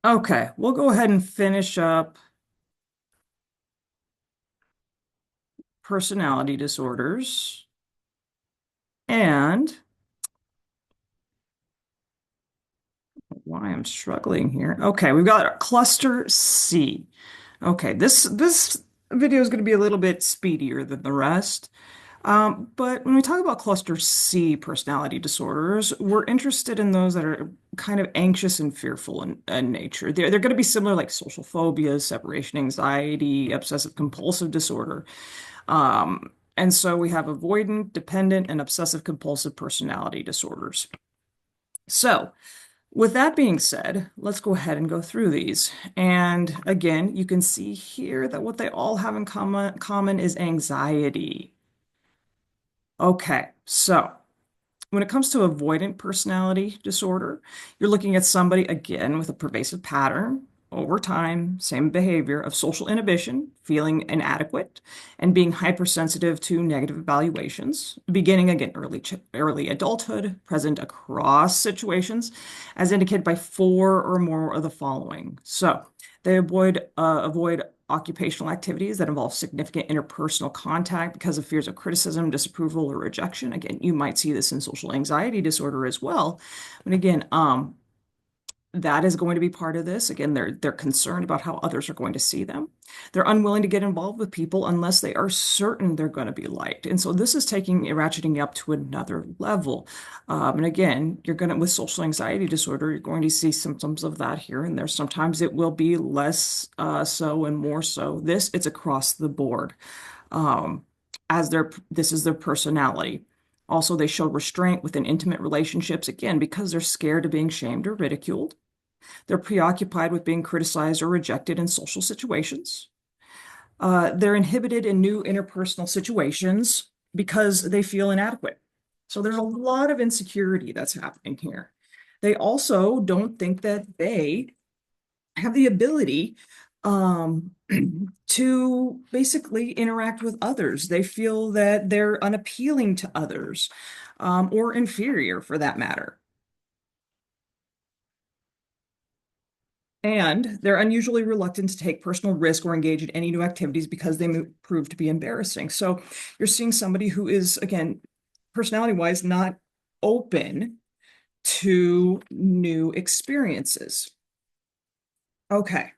Okay, we'll go ahead and finish up personality disorders. And why I'm struggling here. Okay, we've got cluster C. Okay, this video is going to be a little bit speedier than the rest. But when we talk about cluster C personality disorders, we're interested in those that are kind of anxious and fearful in nature. They're going to be similar like social phobias, separation anxiety, obsessive compulsive disorder. And so we have avoidant, dependent, and obsessive compulsive personality disorders. So, with that being said, let's go ahead and go through these. And again, you can see here that what they all have in common is anxiety. Okay, so when it comes to avoidant personality disorder, you're looking at somebody again with a pervasive pattern over time, same behavior of social inhibition, feeling inadequate, and being hypersensitive to negative evaluations, beginning again early adulthood, present across situations, as indicated by four or more of the following. So they avoid occupational activities that involve significant interpersonal contact because of fears of criticism, disapproval, or rejection. Again, you might see this in social anxiety disorder as well. But again, that is going to be part of this. Again, they're concerned about how others are going to see them. They're unwilling to get involved with people unless they are certain they're going to be liked. And so this is ratcheting up to another level. And again, you're going to, with social anxiety disorder, you're going to see symptoms of that here and there. Sometimes it will be less so and more so. It's across the board. Um, this is their personality. Also, they show restraint within intimate relationships, again, because they're scared of being shamed or ridiculed. They're preoccupied with being criticized or rejected in social situations. They're inhibited in new interpersonal situations because they feel inadequate. So there's a lot of insecurity that's happening here. They also don't think that they have the ability um, to basically interact with others. They feel that they're unappealing to others, or inferior for that matter. And they're unusually reluctant to take personal risk or engage in any new activities because they prove to be embarrassing. So you're seeing somebody who is, again, personality-wise, not open to new experiences. Okay.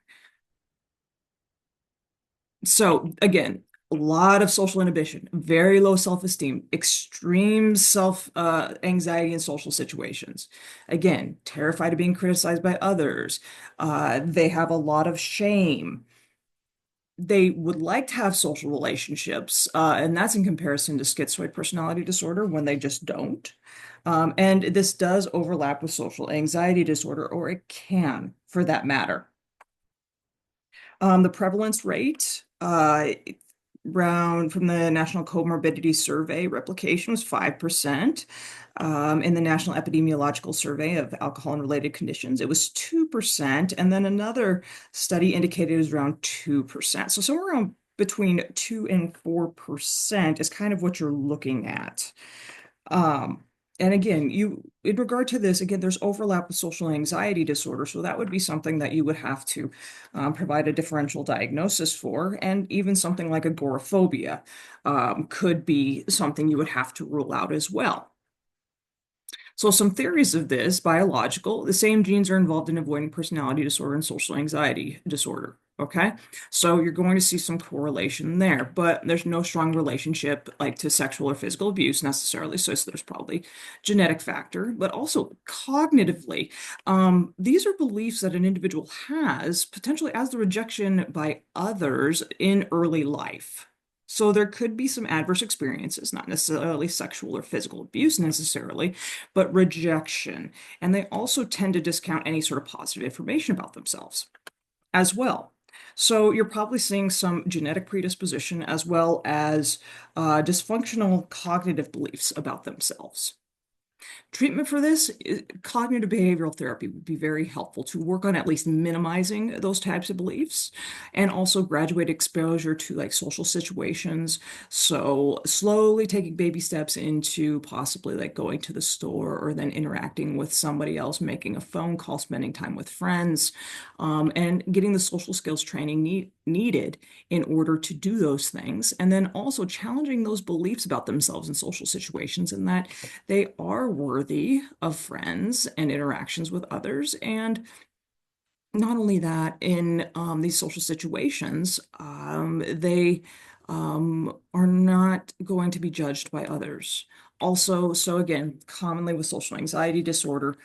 So again, a lot of social inhibition, very low self-esteem, extreme self anxiety in social situations. Again, terrified of being criticized by others. They have a lot of shame. They would like to have social relationships, and that's in comparison to schizoid personality disorder when they just don't. And this does overlap with social anxiety disorder, or it can, for that matter. The prevalence rate, around from the National Comorbidity Survey, replication was 5%. In the National Epidemiological Survey of Alcohol and Related Conditions, it was 2%. And then another study indicated it was around 2%. So somewhere around between 2 and 4% is kind of what you're looking at. Um, and again, in regard to this, again, there's overlap with social anxiety disorder. So that would be something that you would have to provide a differential diagnosis for. And even something like agoraphobia could be something you would have to rule out as well. So some theories of this, biological, the same genes are involved in avoiding personality disorder and social anxiety disorder. Okay, so you're going to see some correlation there, but there's no strong relationship like to sexual or physical abuse necessarily. So there's probably genetic factor, but also cognitively. These are beliefs that an individual has potentially as the rejection by others in early life. So there could be some adverse experiences, not necessarily sexual or physical abuse necessarily, but rejection. And they also tend to discount any sort of positive information about themselves as well. So you're probably seeing some genetic predisposition as well as dysfunctional cognitive beliefs about themselves. Treatment for this, cognitive behavioral therapy would be very helpful to work on at least minimizing those types of beliefs and also graduate exposure to like social situations. So slowly taking baby steps into possibly like going to the store or then interacting with somebody else, making a phone call, spending time with friends, and getting the social skills training needed in order to do those things. And then also challenging those beliefs about themselves in social situations and that they are worthy of friends and interactions with others. And not only that, in these social situations, they are not going to be judged by others. Also, so again, commonly with social anxiety disorder,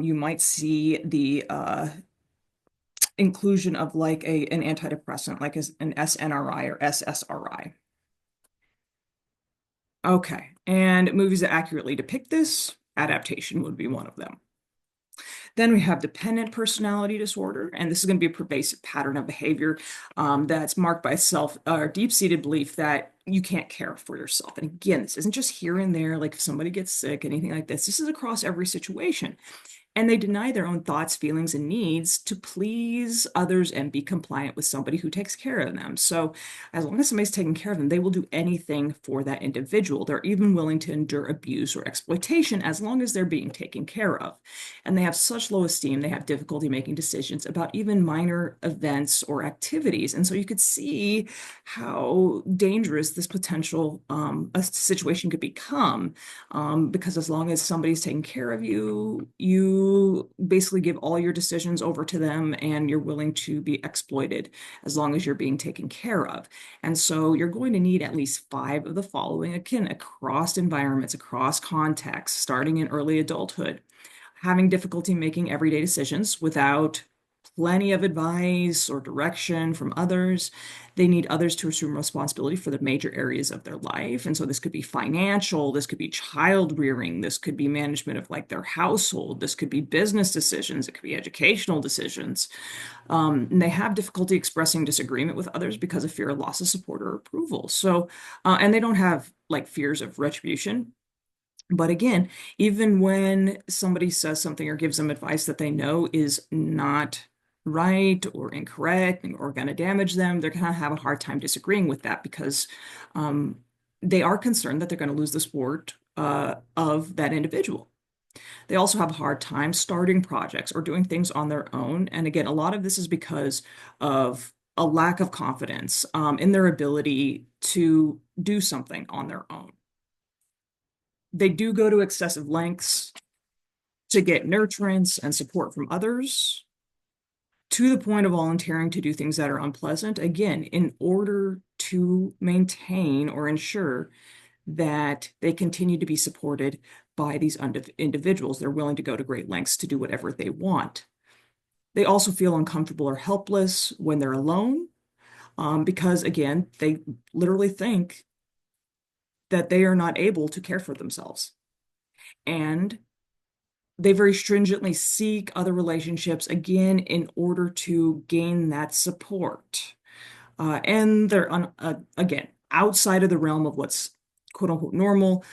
you might see the inclusion of like an antidepressant, like an SNRI or SSRI. Okay, and movies that accurately depict this, adaptation would be one of them. Then we have dependent personality disorder, and this is going to be a pervasive pattern of behavior that's marked by self or deep-seated belief that you can't care for yourself. And again, this isn't just here and there, like if somebody gets sick, anything like this. This is across every situation. And they deny their own thoughts, feelings, and needs to please others and be compliant with somebody who takes care of them. So, as long as somebody's taking care of them, they will do anything for that individual. They're even willing to endure abuse or exploitation as long as they're being taken care of. And they have such low esteem, they have difficulty making decisions about even minor events or activities. And so, you could see how dangerous this potential a situation could become because as long as somebody's taking care of you, you basically give all your decisions over to them and you're willing to be exploited as long as you're being taken care of. And so you're going to need at least five of the following, again, across environments, across contexts, starting in early adulthood, having difficulty making everyday decisions without plenty of advice or direction from others. They need others to assume responsibility for the major areas of their life. And so this could be financial, this could be child rearing, this could be management of like their household, this could be business decisions, it could be educational decisions. And they have difficulty expressing disagreement with others because of fear of loss of support or approval. So, and they don't have like fears of retribution. But again, even when somebody says something or gives them advice that they know is not right or incorrect or going to damage them, they're going to have a hard time disagreeing with that because um, they are concerned that they're going to lose the support of that individual. They also have a hard time starting projects or doing things on their own. And again, a lot of this is because of a lack of confidence in their ability to do something on their own. They do go to excessive lengths to get nurturance and support from others to the point of volunteering to do things that are unpleasant, again, in order to maintain or ensure that they continue to be supported by these individuals. They're willing to go to great lengths to do whatever they want. They also feel uncomfortable or helpless when they're alone because, again, they literally think that they are not able to care for themselves. And they very stringently seek other relationships again in order to gain that support. And they're again outside of the realm of what's quote unquote normal,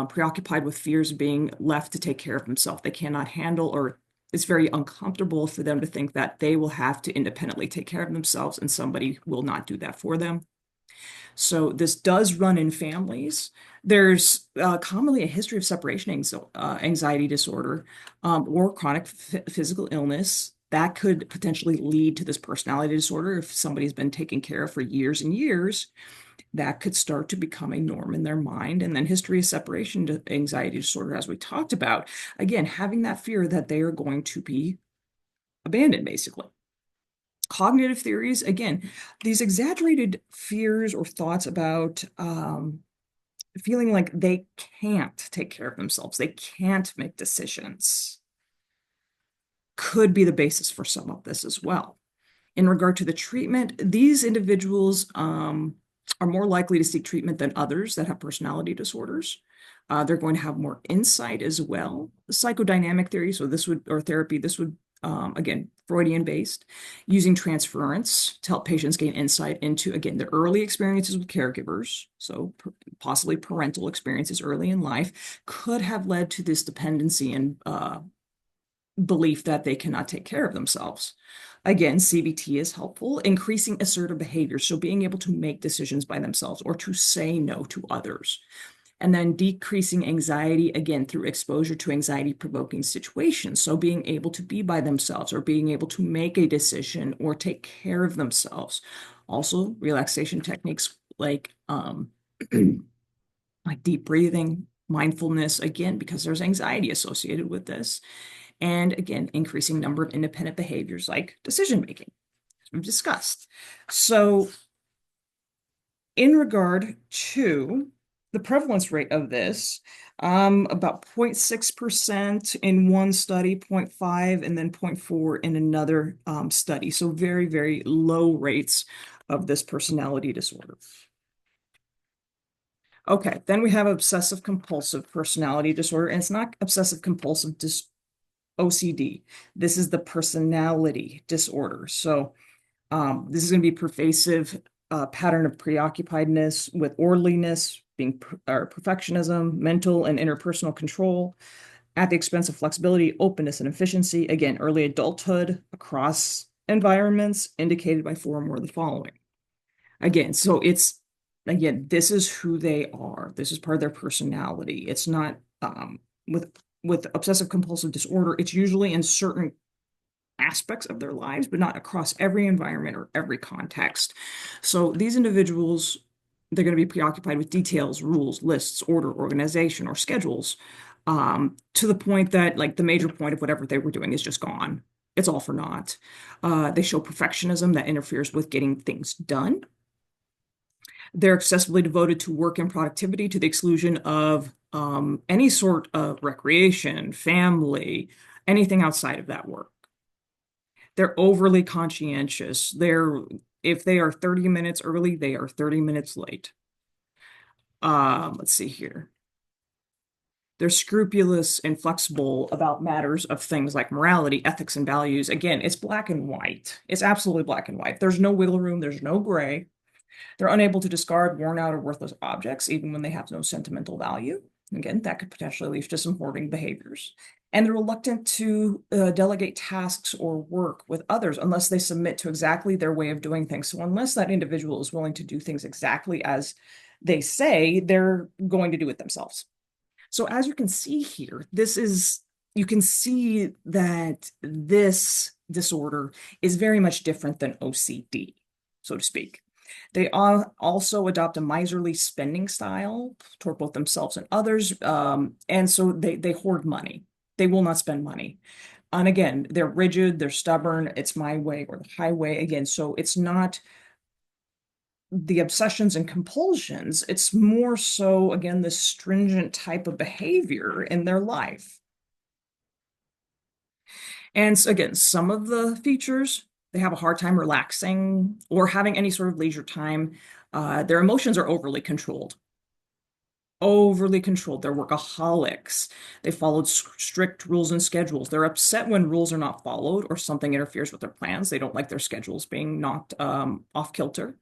preoccupied with fears of being left to take care of themselves. They cannot handle, or it's very uncomfortable for them to think that they will have to independently take care of themselves and somebody will not do that for them. So this does run in families. There's commonly a history of separation anxiety disorder or chronic physical illness that could potentially lead to this personality disorder. If somebody's been taken care of for years and years, that could start to become a norm in their mind. And then history of separation anxiety disorder, as we talked about, again, having that fear that they are going to be abandoned, basically. Cognitive theories, again, these exaggerated fears or thoughts about feeling like they can't take care of themselves, they can't make decisions, could be the basis for some of this as well. In regard to the treatment, these individuals are more likely to seek treatment than others that have personality disorders. They're going to have more insight as well. Psychodynamic theory, so this would, or therapy, this would again, Freudian based, using transference to help patients gain insight into, again, the early experiences with caregivers. So possibly parental experiences early in life could have led to this dependency and belief that they cannot take care of themselves. Again, CBT is helpful, increasing assertive behavior. So being able to make decisions by themselves or to say no to others. And then decreasing anxiety, again, through exposure to anxiety-provoking situations. So being able to be by themselves or being able to make a decision or take care of themselves. Also, relaxation techniques like deep breathing, mindfulness, again, because there's anxiety associated with this. And again, increasing number of independent behaviors like decision making, as we've discussed. So in regard to the prevalence rate of this, about 0.6% in one study, 0.5, and then 0.4 in another study. So very, very low rates of this personality disorder. Okay, then we have obsessive compulsive personality disorder, and it's not obsessive compulsive OCD. This is the personality disorder. So this is going to be pervasive pattern of preoccupiedness with orderliness, perfectionism, mental and interpersonal control at the expense of flexibility, openness, and efficiency. Again, early adulthood across environments indicated by four or more of the following. Again, so this is who they are. This is part of their personality. It's not with obsessive compulsive disorder, it's usually in certain aspects of their lives, but not across every environment or every context. So these individuals, they're going to be preoccupied with details, rules, lists, order, organization, or schedules, to the point that like the major point of whatever they were doing is just gone. It's all for naught. They show perfectionism that interferes with getting things done. They're excessively devoted to work and productivity to the exclusion of any sort of recreation, family, anything outside of that work. They're overly conscientious. If they are 30 minutes early, they are 30 minutes late. Let's see here. They're scrupulous and flexible about matters of things like morality, ethics, and values. Again, it's black and white. It's absolutely black and white. There's no wiggle room. There's no gray. They're unable to discard worn out or worthless objects, even when they have no sentimental value. Again, that could potentially lead to some hoarding behaviors. And they're reluctant to delegate tasks or work with others unless they submit to exactly their way of doing things. So unless that individual is willing to do things exactly as they say, they're going to do it themselves. So as you can see here, you can see that this disorder is very much different than OCD, so to speak. They also adopt a miserly spending style toward both themselves and others. And so they hoard money. They will not spend money. And again, they're rigid, they're stubborn. It's my way or the highway. Again, so it's not the obsessions and compulsions. It's more so, again, this stringent type of behavior in their life. And so again, some of the features, they have a hard time relaxing or having any sort of leisure time. Their emotions are overly controlled. Overly controlled. They're workaholics. They followed strict rules and schedules. They're upset when rules are not followed or something interferes with their plans. They don't like their schedules being knocked off kilter.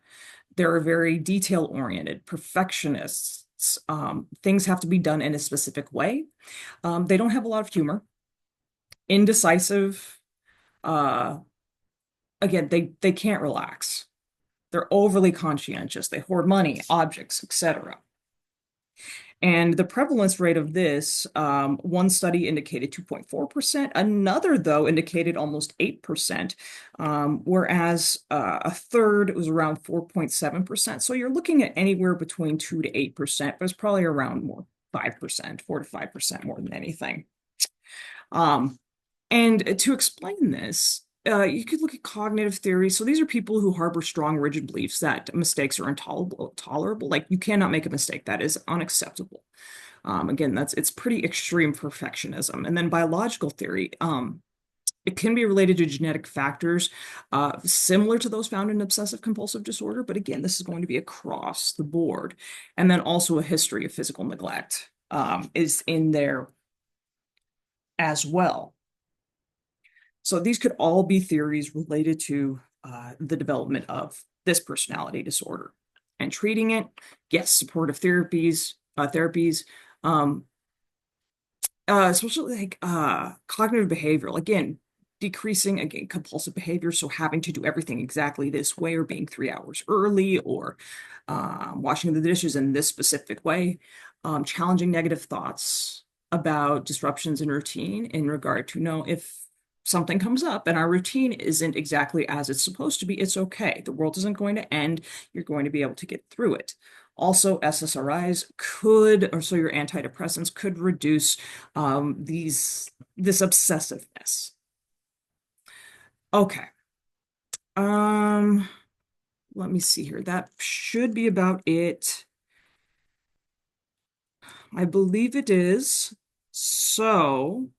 They're very detail-oriented, perfectionists. Things have to be done in a specific way. They don't have a lot of humor. Indecisive. Uh, again, they can't relax. They're overly conscientious. They hoard money, objects, etc. And the prevalence rate of this, one study indicated 2.4%. Another, though, indicated almost 8%, whereas a third was around 4.7%. So you're looking at anywhere between 2 to 8%, but it's probably around more 5%, 4 to 5% more than anything. And to explain this, you could look at cognitive theory. So these are people who harbor strong, rigid beliefs that mistakes are intolerable. Like you cannot make a mistake. That is unacceptable. Again, it's pretty extreme perfectionism. And then biological theory, it can be related to genetic factors similar to those found in obsessive compulsive disorder. But again, this is going to be across the board. And then also a history of physical neglect is in there as well. So these could all be theories related to the development of this personality disorder. And treating it, yes, supportive therapies, um, especially like cognitive behavioral, again, decreasing again compulsive behavior, so having to do everything exactly this way or being 3 hours early or washing the dishes in this specific way, challenging negative thoughts about disruptions in routine in regard to know if something comes up and our routine isn't exactly as it's supposed to be, it's okay. The world isn't going to end. You're going to be able to get through it. Also, SSRIs could, or so your antidepressants could reduce this obsessiveness. Okay. Um, Let me see here. That should be about it. I believe it is. So,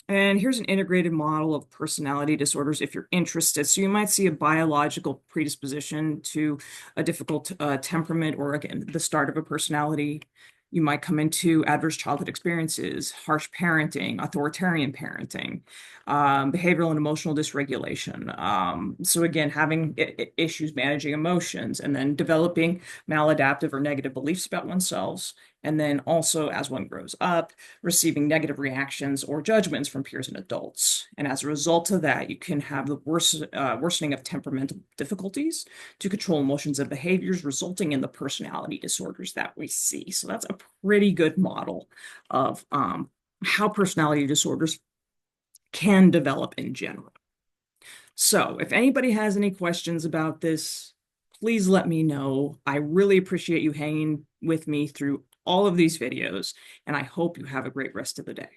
and here's an integrated model of personality disorders if you're interested. So you might see a biological predisposition to a difficult temperament, or again, the start of a personality. You might come into adverse childhood experiences, harsh parenting, authoritarian parenting, behavioral and emotional dysregulation. So again, having issues managing emotions, and then developing maladaptive or negative beliefs about oneself. And then also, as one grows up, receiving negative reactions or judgments from peers and adults. And as a result of that, you can have the worsening of temperamental difficulties to control emotions and behaviors, resulting in the personality disorders that we see. So that's a pretty good model of how personality disorders can develop in general. So if anybody has any questions about this, please let me know. I really appreciate you hanging with me through all of these videos, and I hope you have a great rest of the day.